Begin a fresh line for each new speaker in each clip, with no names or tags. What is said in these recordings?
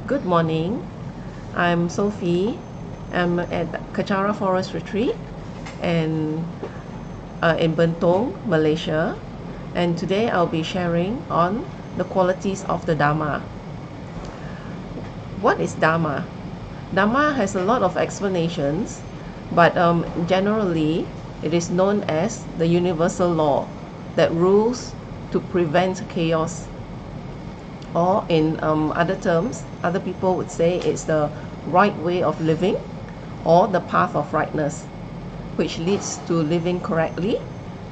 Good morning. I'm Sofi. I'm at Kachara Forest Retreat and in Bentong, Malaysia. And today I'll be sharing on the qualities of the Dharma. What is Dharma? Dharma has a lot of explanations, but generally it is known as the universal law that rules to prevent chaos. Or in other terms, other people would say it's the right way of living or the path of rightness, which leads to living correctly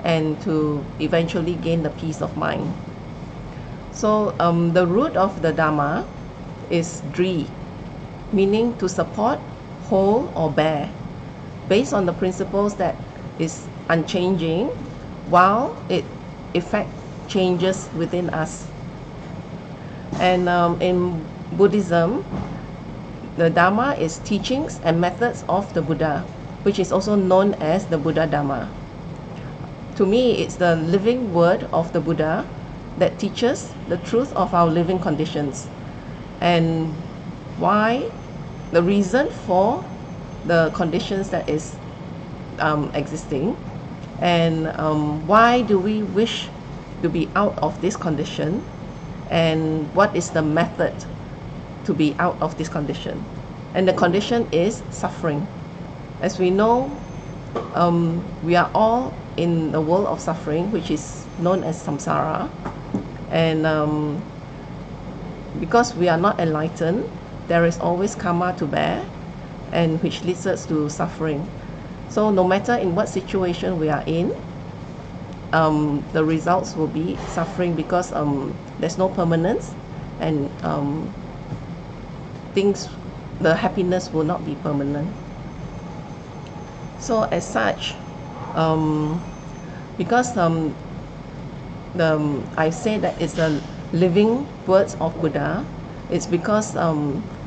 and to eventually gain the peace of mind. So the root of the Dharma is Dri, meaning to support, hold or bear, based on the principles that is unchanging while it effect changes within us. And in Buddhism, the Dharma is teachings and methods of the Buddha, which is also known as the Buddha Dharma. To me, it's the living word of the Buddha that teaches the truth of our living conditions and why the reason for the conditions that is existing, and why do we wish to be out of this condition, and what is the method to be out of this condition. And the condition is suffering. As we know, we are all in the world of suffering, which is known as samsara. And because we are not enlightened, there is always karma to bear, and which leads us to suffering. So no matter in what situation we are in, the results will be suffering, because there's no permanence, and the happiness will not be permanent. So as such, because I say that it's the living words of Buddha, it's because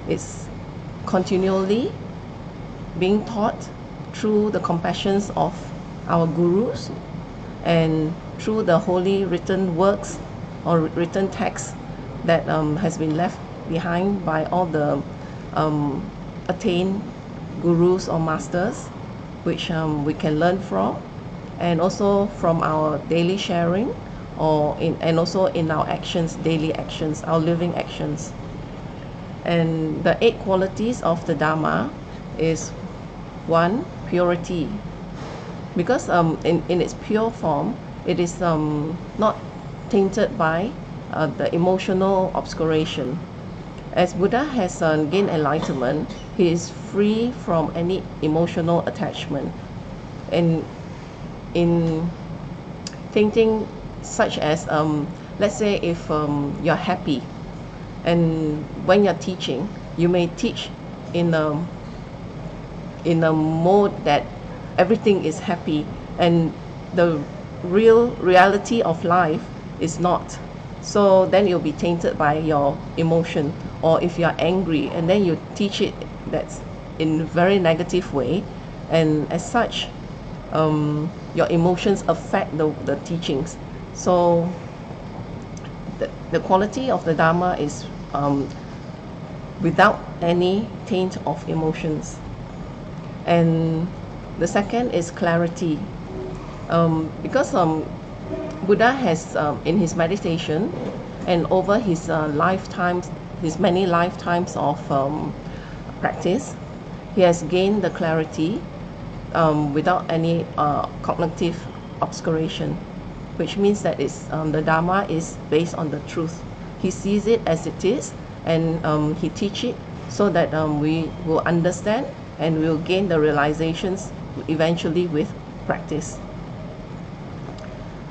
it's continually being taught through the compassions of our gurus and through the holy written works or written texts that has been left behind by all the attained gurus or masters, which we can learn from, and also from our daily sharing, and also in our actions, daily actions, our living actions. And the 8 qualities of the Dharma is 1, purity. Because in its pure form, it is not tainted by the emotional obscuration. As Buddha has gained enlightenment, he is free from any emotional attachment. And in thinking such as, let's say if you're happy, and when you're teaching, you may teach in a mode that everything is happy, and the reality of life is not. So then you'll be tainted by your emotion. Or if you're angry and then you teach it that's in a very negative way, and as such your emotions affect the teachings. So the quality of the Dharma is without any taint of emotions. And the second is clarity, because Buddha has in his meditation and over his lifetimes, his many lifetimes of practice, he has gained the clarity without any cognitive obscuration, which means that the Dharma is based on the truth. He sees it as it is, and he teaches it so that we will understand and will gain the realizations eventually with practice.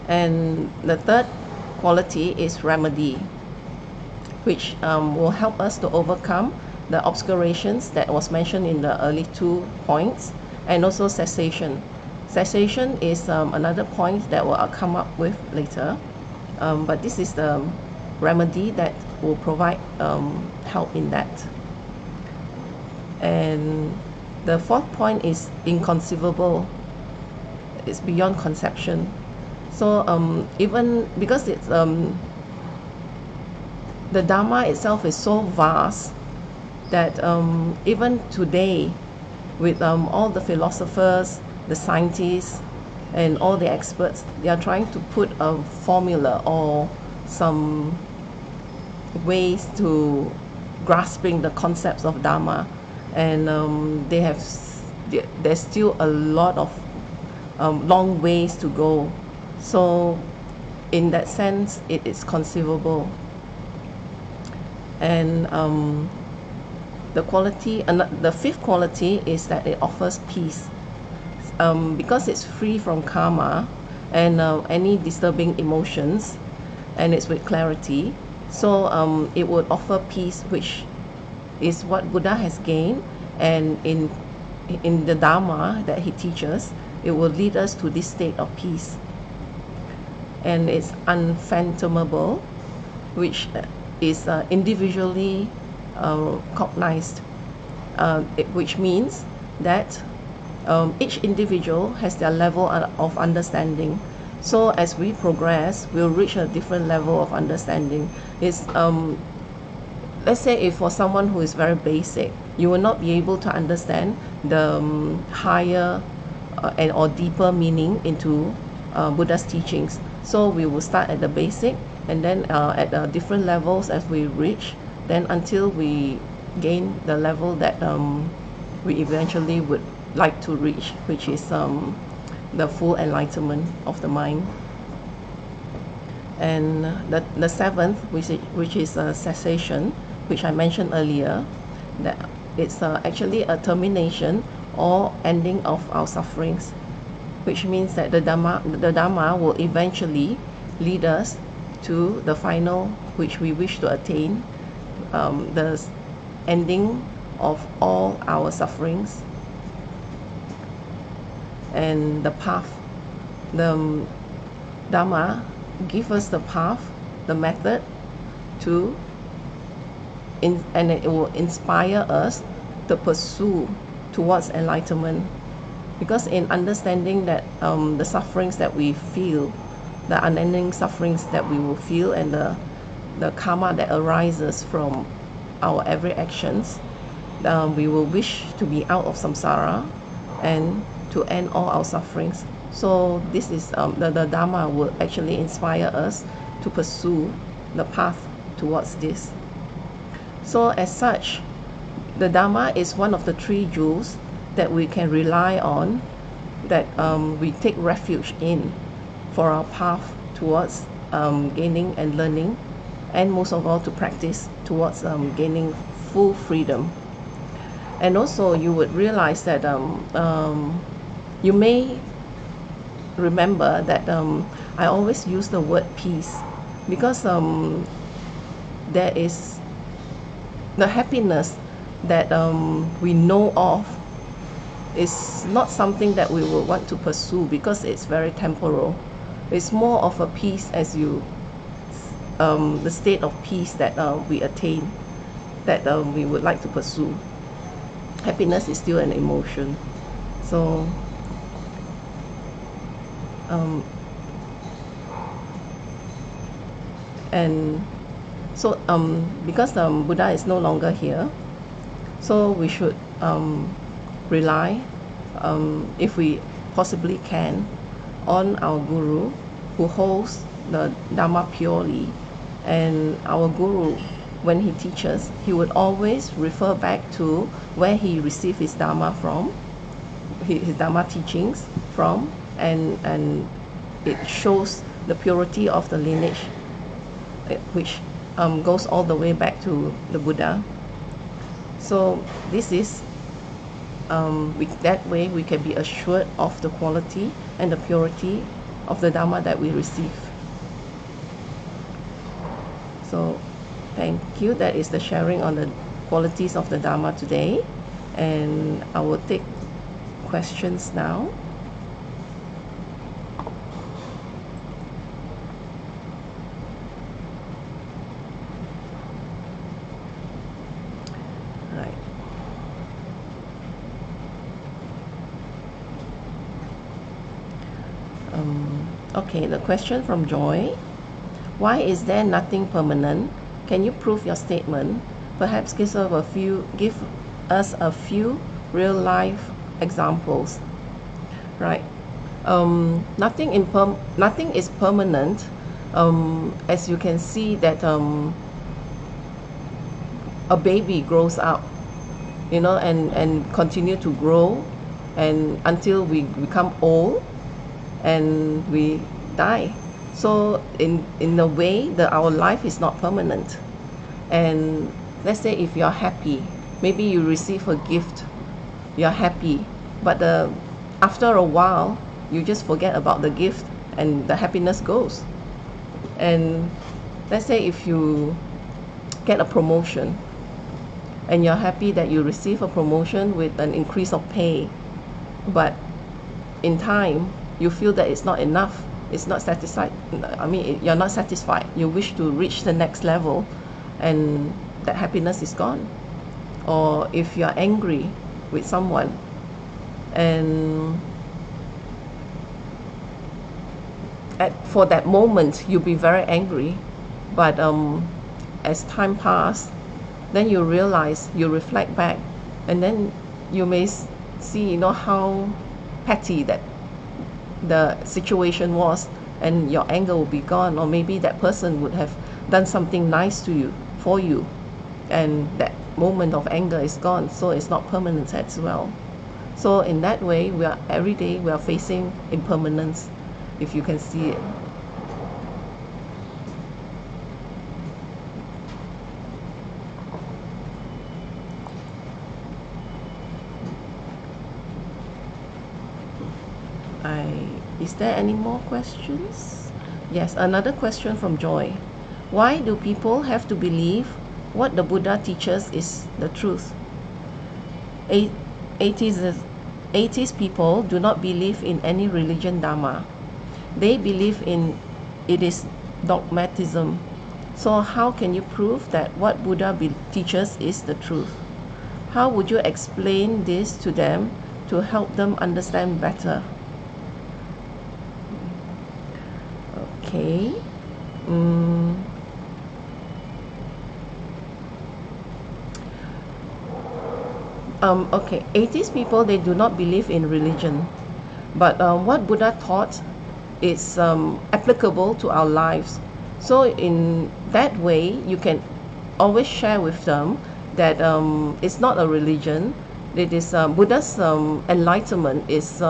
And the third quality is remedy, which will help us to overcome the obscurations that was mentioned in the early 2 points, and also cessation. Cessation is another point that we'll come up with later, but this is the remedy that will provide help in that. And the 4th point is inconceivable. It's beyond conception. So even because it's the Dharma itself is so vast, that even today, with all the philosophers, the scientists, and all the experts, they are trying to put a formula or some ways to grasping the concepts of Dharma, and there's still a lot of long ways to go. So in that sense, it is conceivable. And the fifth quality is that it offers peace, because it's free from karma and any disturbing emotions, and it's with clarity. So it would offer peace, which is what Buddha has gained, and in the Dharma that he teaches, it will lead us to this state of peace. And it's unfathomable, which is individually cognized, which means that each individual has their level of understanding. So as we progress, we'll reach a different level of understanding. It's let's say if for someone who is very basic, you will not be able to understand the higher or deeper meaning into Buddha's teachings. So we will start at the basic, and then at different levels as we reach, then until we gain the level that we eventually would like to reach, which is the full enlightenment of the mind. And the seventh, which is cessation, which I mentioned earlier, that it's actually a termination or ending of our sufferings, which means that the Dharma will eventually lead us to the final, which we wish to attain, the ending of all our sufferings. And the path, the Dharma give us the path, the method to and it will inspire us to pursue towards enlightenment. Because in understanding that the sufferings that we feel, the unending sufferings that we will feel, and the karma that arises from our every actions, we will wish to be out of samsara and to end all our sufferings. So this is the Dharma will actually inspire us to pursue the path towards this. So as such, the Dharma is one of the three jewels that we can rely on, that we take refuge in for our path towards gaining and learning, and most of all to practice towards gaining full freedom. And also you would realize that you may remember that I always use the word peace, because there is the happiness that we know of is not something that we will want to pursue, because it's very temporal. It's more of a peace as you the state of peace that we attain, that we would like to pursue. Happiness is still an emotion. So and so because Buddha is no longer here, so we should rely, if we possibly can, on our Guru, who holds the Dharma purely. And our Guru, when he teaches, he would always refer back to where he received his Dharma from, his Dharma teachings from, and it shows the purity of the lineage, which goes all the way back to the Buddha. So this is that way we can be assured of the quality and the purity of the Dharma that we receive. So thank you. That is the sharing on the qualities of the Dharma today, and I will take questions now. Right. Okay, the question from Joy. Why is there nothing permanent? Can you prove your statement? perhaps give us a few real life examples, right? Nothing is permanent. As you can see that a baby grows up, and continue to grow, and until we become old and we die. So in a way, our life is not permanent. And let's say if you're happy, maybe you receive a gift, you're happy, but after a while you just forget about the gift and the happiness goes. And let's say if you get a promotion and you're happy that you receive a promotion with an increase of pay, but in time you feel that it's not enough, it's not satisfied. You're not satisfied, you wish to reach the next level, and that happiness is gone. Or if you're angry with someone, and for that moment you'll be very angry, but as time passes, then you realize, you reflect back, and then you may see how petty that the situation was, and your anger will be gone. Or maybe that person would have done something nice to you, for you, and that moment of anger is gone. So it's not permanent as well. So in that way, every day we are facing impermanence, if you can see it. Is there any more questions? Yes, another question from Joy. Why do people have to believe what the Buddha teaches is the truth? Atheist people do not believe in any religion Dharma. They believe in it is dogmatism. So how can you prove that what Buddha teaches is the truth? How would you explain this to them to help them understand better? Okay. Okay, atheist people, they do not believe in religion, but what Buddha taught is applicable to our lives. So in that way, you can always share with them that it's not a religion. It is Buddha's enlightenment is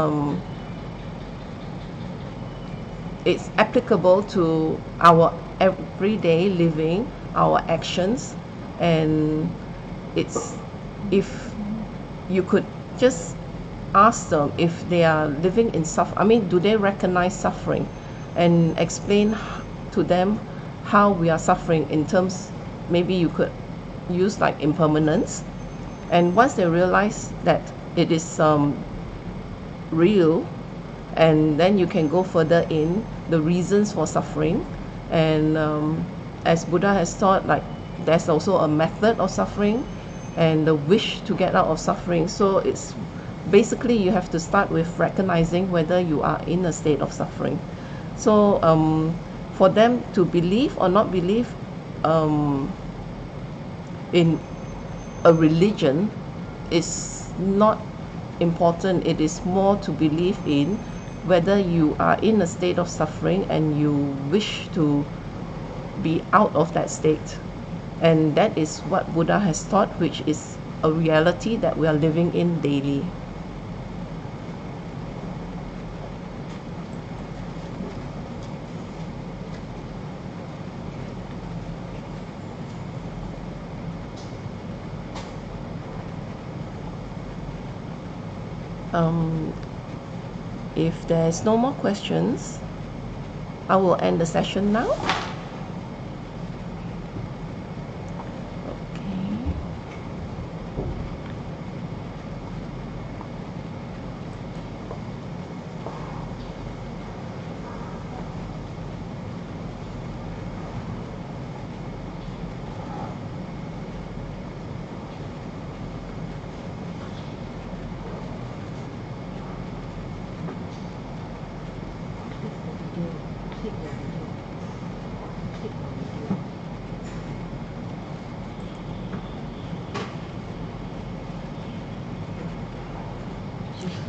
it's applicable to our everyday living, our actions. And it's, if you could just ask them if they are living in suffering, do they recognize suffering, and explain to them how we are suffering in terms, maybe you could use like impermanence. And once they realize that it is real, and then you can go further in the reasons for suffering. And as Buddha has taught, like there's also a method of suffering and the wish to get out of suffering. So it's basically, you have to start with recognizing whether you are in a state of suffering. So for them to believe or not believe in a religion is not important. It is more to believe in whether you are in a state of suffering and you wish to be out of that state. And that is what Buddha has taught, which is a reality that we are living in daily. If there's no more questions, I will end the session now.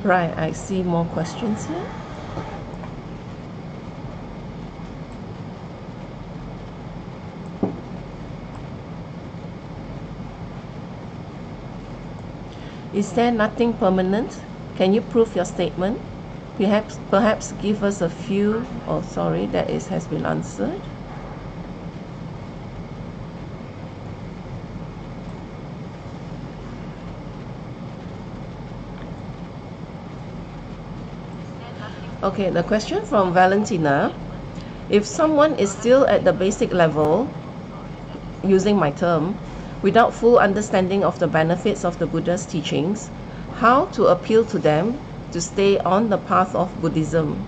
Right, I see more questions here. Is there nothing permanent? Can you prove your statement? Perhaps give us a few. Oh, sorry, that has been answered. Okay, the question from Valentina. If someone is still at the basic level, using my term, without full understanding of the benefits of the Buddha's teachings, how to appeal to them to stay on the path of Buddhism?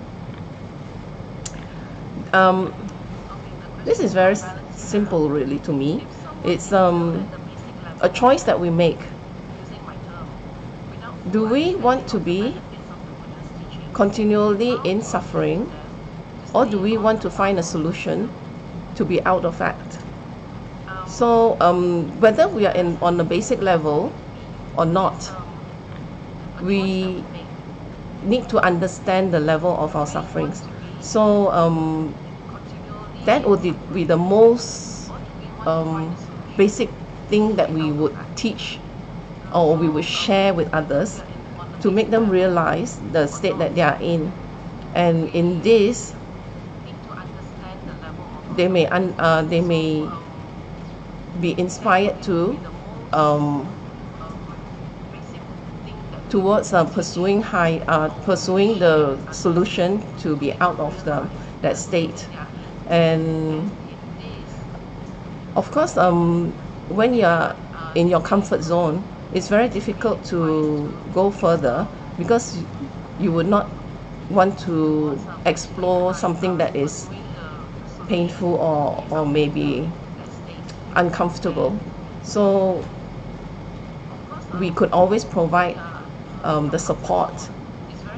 This is very simple, really, to me. It's a choice that we make. Do we want to be continually in suffering, or do we want to find a solution to be out of that? So whether we are on the basic level or not, we need to understand the level of our sufferings. So that would be the most basic thing that we would teach or we would share with others, to make them realize the state that they are in. And in this, they may be inspired to towards pursuing the solution to be out of that state. And of course, when you are in your comfort zone, it's very difficult to go further, because you would not want to explore something that is painful or maybe uncomfortable. So we could always provide the support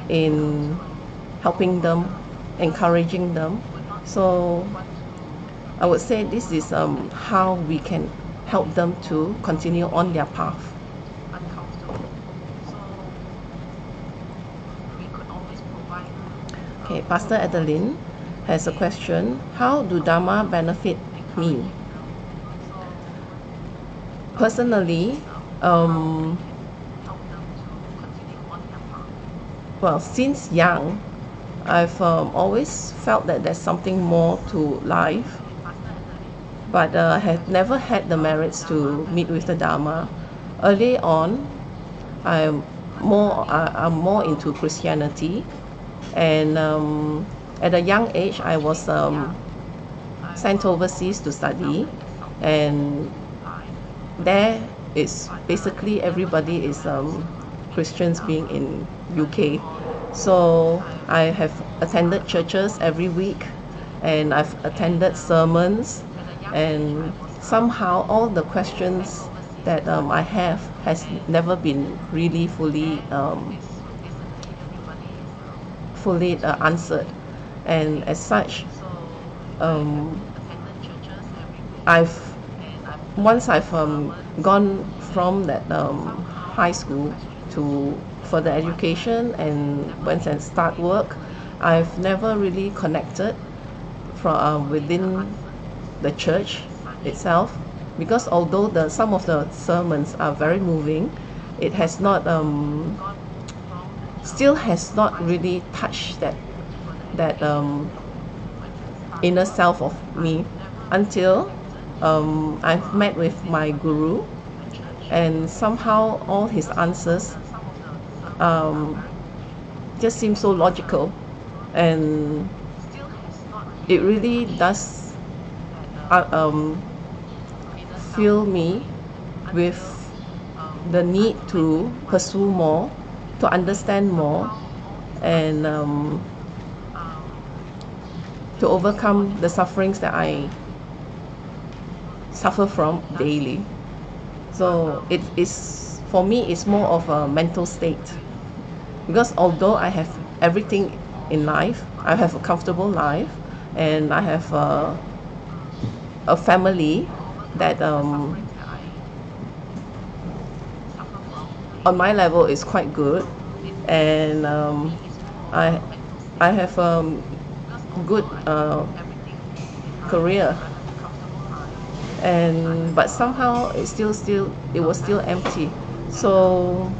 in helping them, encouraging them. So I would say this is how we can help them to continue on their path. Okay, Pastor Adeline has a question. How do Dharma benefit me? Personally, well, since young, I've always felt that there's something more to life, but I had never had the merits to meet with the Dharma. Early on, I'm more into Christianity, and at a young age, I was sent overseas to study, and there is basically everybody is Christians being in UK. So I have attended churches every week, and I've attended sermons, and somehow all the questions that I have has never been really fully answered. And as such, once I've gone from that high school to further education and went and start work, I've never really connected from within the church itself, because although some of the sermons are very moving, it has not still has not really touched that inner self of me, until I've met with my guru, and somehow all his answers just seem so logical, and it really does fill me with the need to pursue more, to understand more, and to overcome the sufferings that I suffer from daily. So it is, for me, it's more of a mental state, because although I have everything in life, I have a comfortable life, and I have a family that on my level is quite good, and I I have good career, and but somehow it was still empty. So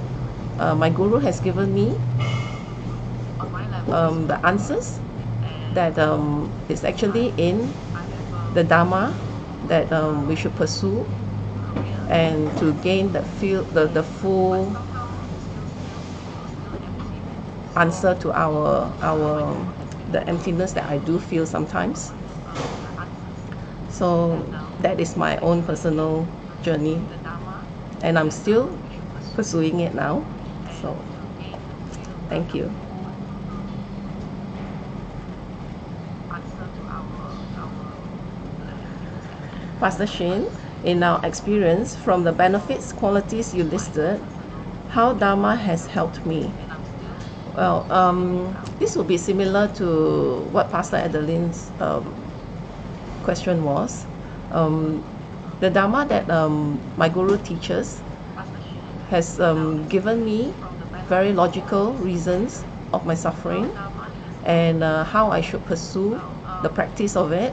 my guru has given me the answers that is actually in the Dharma that we should pursue, and to gain the full answer to our the emptiness that I do feel sometimes. So that is my own personal journey, and I'm still pursuing it now. So thank you. Pastor Shin, in our experience from the benefits qualities you listed, how Dharma has helped me. Well, this will be similar to what Pastor Adeline's question was. The Dharma that my guru teaches has given me very logical reasons of my suffering, and how I should pursue the practice of it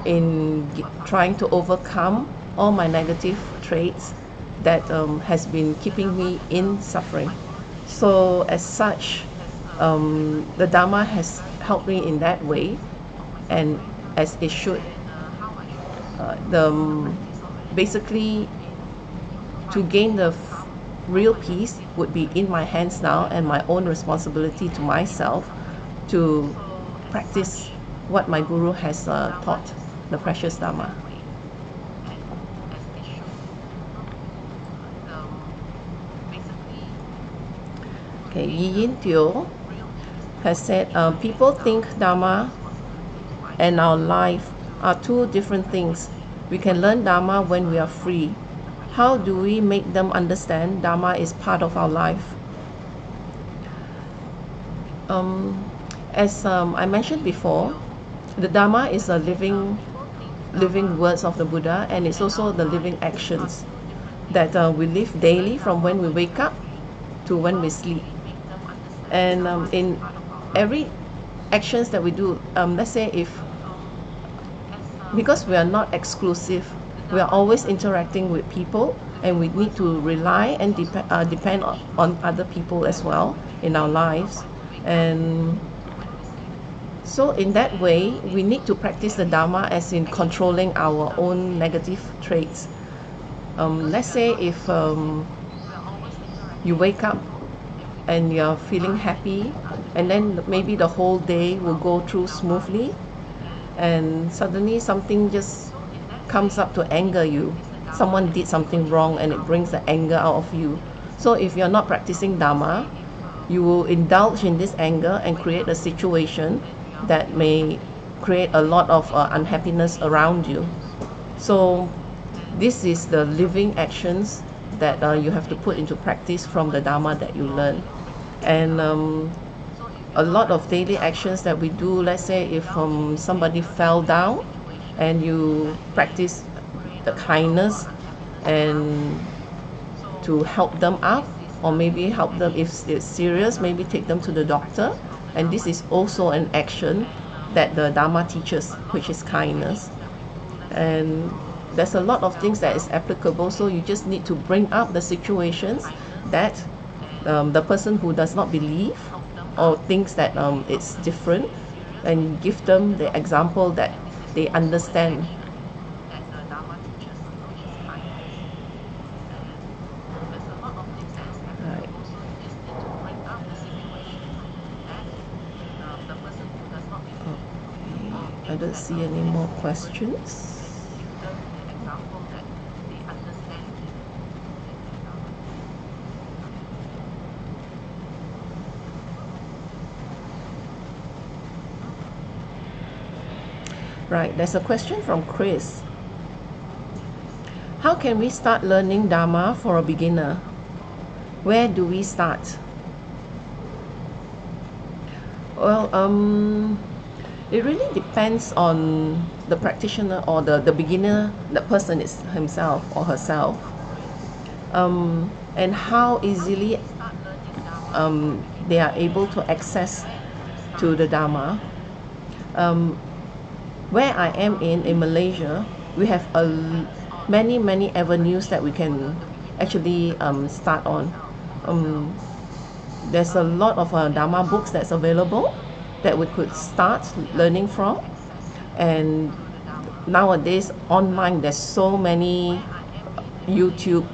in trying to overcome all my negative traits that has been keeping me in suffering. So as such, the Dharma has helped me in that way, and as it should. Basically, to gain the real peace would be in my hands now, and my own responsibility to myself to practice what my guru has taught, the precious Dharma. Okay, Yi Yin Teo has said, people think Dharma and our life are two different things. We can learn Dharma when we are free. How do we make them understand Dharma is part of our life? As I mentioned before, the Dharma is a living words of the Buddha, and it's also the living actions that we live daily from when we wake up to when we sleep. And in every actions that we do, let's say because we are not exclusive, we are always interacting with people, and we need to rely and depend on other people as well in our lives. And so in that way, we need to practice the Dharma as in controlling our own negative traits. Let's say if you wake up and you're feeling happy, and then maybe the whole day will go through smoothly, and suddenly something just comes up to anger you. Someone did something wrong and it brings the anger out of you. So if you're not practicing Dharma, you will indulge in this anger and create a situation that may create a lot of unhappiness around you. So this is the living actions that you have to put into practice from the Dharma that you learn. And a lot of daily actions that we do, let's say if somebody fell down and you practice the kindness and to help them up, or maybe help them if it's serious, maybe take them to the doctor. And this is also an action that the Dharma teaches, which is kindness. And there's a lot of things that is applicable, so you just need to bring up the situations that the person who does not believe or thinks that it's different, and give them the example that they understand. Right. Okay. I don't see any more questions. Right, there's a question from Chris. How can we start learning Dharma for a beginner? Where do we start? Well, it really depends on the practitioner or the beginner, the person is himself or herself, and how easily they are able to access to the Dharma. Where I am in Malaysia, we have many avenues that we can actually start on. There's a lot of Dharma books that's available that we could start learning from. And nowadays online there's so many YouTube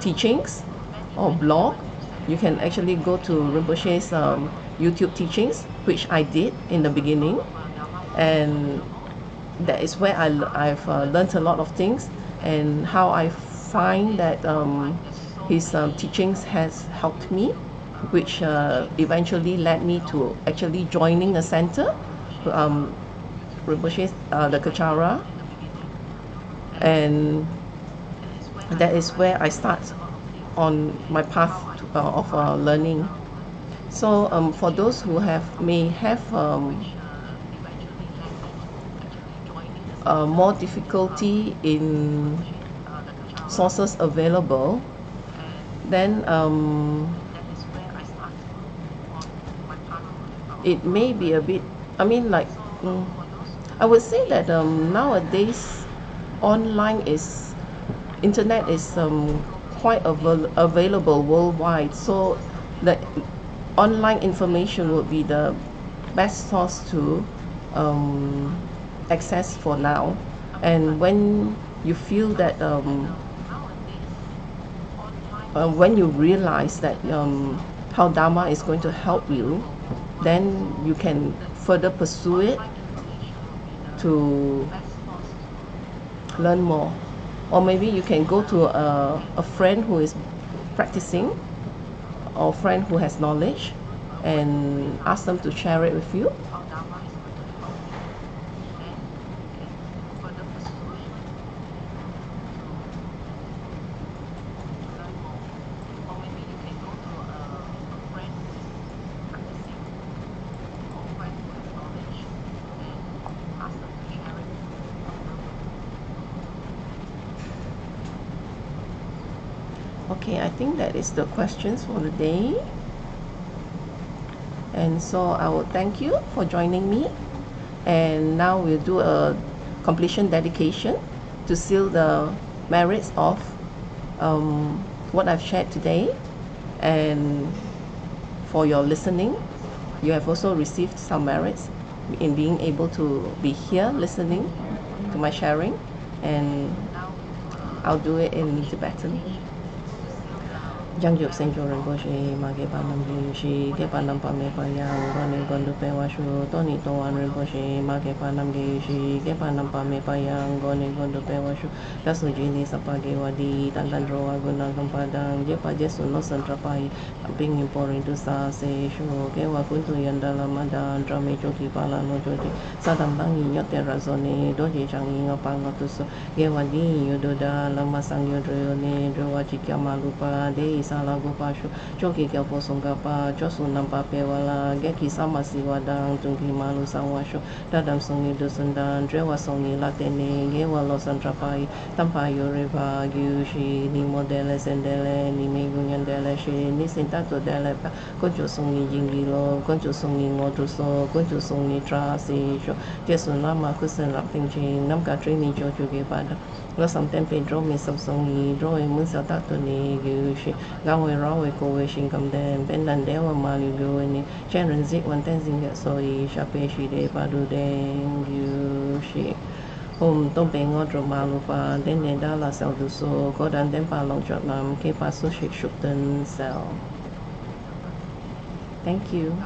teachings or blog. You can actually go to Rinpoche's YouTube teachings, which I did in the beginning, and that is where I've learned a lot of things, and how I find that his teachings has helped me, which eventually led me to actually joining a center, Rinpoche's the Kachara, and that is where I start on my path of learning. So for those who may have more difficulty in sources available, then it may be a bit, I mean, like I would say that nowadays internet is quite available worldwide, so the online information would be the best source to access for now. And when you feel that when you realize that how Dharma is going to help you, then you can further pursue it to learn more. Or maybe you can go to a friend who is practicing, or friend who has knowledge, and ask them to share it with you. Okay, I think that is the questions for the day. And so I will thank you for joining me. And now we'll do a completion dedication to seal the merits of what I've shared today. And for your listening, you have also received some merits in being able to be here listening to my sharing. And I'll do it in Tibetan. Jang Juk Sen Jo Rinpoche, Ma Ge Pa Nam Ge Shi, Ge Pa Nam Pa Me Pa Yang, Gon Ne Gon Du Pe Wa Shu, Toni To Wan Rinpoche, Ma Ge Pa Nam Ge Shi, Ge Pa Nam Pa Me Pa Yang, Gon Ne Gon Du Pe Wa Shu, Da Su Ji Ni Sa Pa Ge Wa Di, Tan Tan Ro Wa Gun Nang Tam Pa Dang, Je Pa Je Su No San Tra Pai, Ping Im Po Rin Tu Sa Se Shu, Ge Wa Kun Tu Yan Da La Ma Dan, Tra Me Jo Ki Pa La No Jo Di, Sa Tam Bang Yin Yo Te Ra Zo Ne, Do Je Chang Yin Nga Pa Nga Tu So, Ge Wa Di Yo Do Da, La Ma Sang Yo Dro Yo Ne, Dro Wa Chi Kya Ma Lu Pa, De Sa La Gu Pa Shu, Jo Ki Kya Po Song Ka Pa, Jo Su Nam Pa Pe Wa La, Ge Ki Sa Ma Si Wa Dang, Tung Ki Ma Lu Sang Wa Shu, Da Dam Song Yi Do Sun Dan, Dre Wa Song Yi La Te Ne, Ge Wa Lo San Tra Pai, Tam Pa Yo Re Va, Gyu Shi, Ni Mo Dele Sen Dele, Ni Me Gu Nyan Dele Shi, Ni Sin Ta To Dele Pa, Kon Jo Song Yi Jing Gi Lo, Kon Jo Song Yi Ngo Tu So, Kon Jo Song Yi Tra Si Shu, Je Su Nam Ma Ku Sen Lap Ting Chin, Nam Ka Tri Ni Jo Ju Ge Pa Da, Lo Sam Ten Pe Dro Mi Sab Song Yi, Dro E Mun Sa Ta To Ni, Gyu Shi, Ga We Ra We Ko We Shin Kam Den, Ben Dan De Wa Ma Lu Lu Ni, Chen Ren Zik Wan Ten Zing Ge So Yi, Sha Pe Shi De Pa Du Den, Gyu Shi. Hôm Tông Bê Ngô Trò Ma Lu Pa, Den Den Da La Sao Du So, Ko Dan Den Pa Long Chot Nam, Ke Pa Su Shik Shuk Den Sao. Thank you.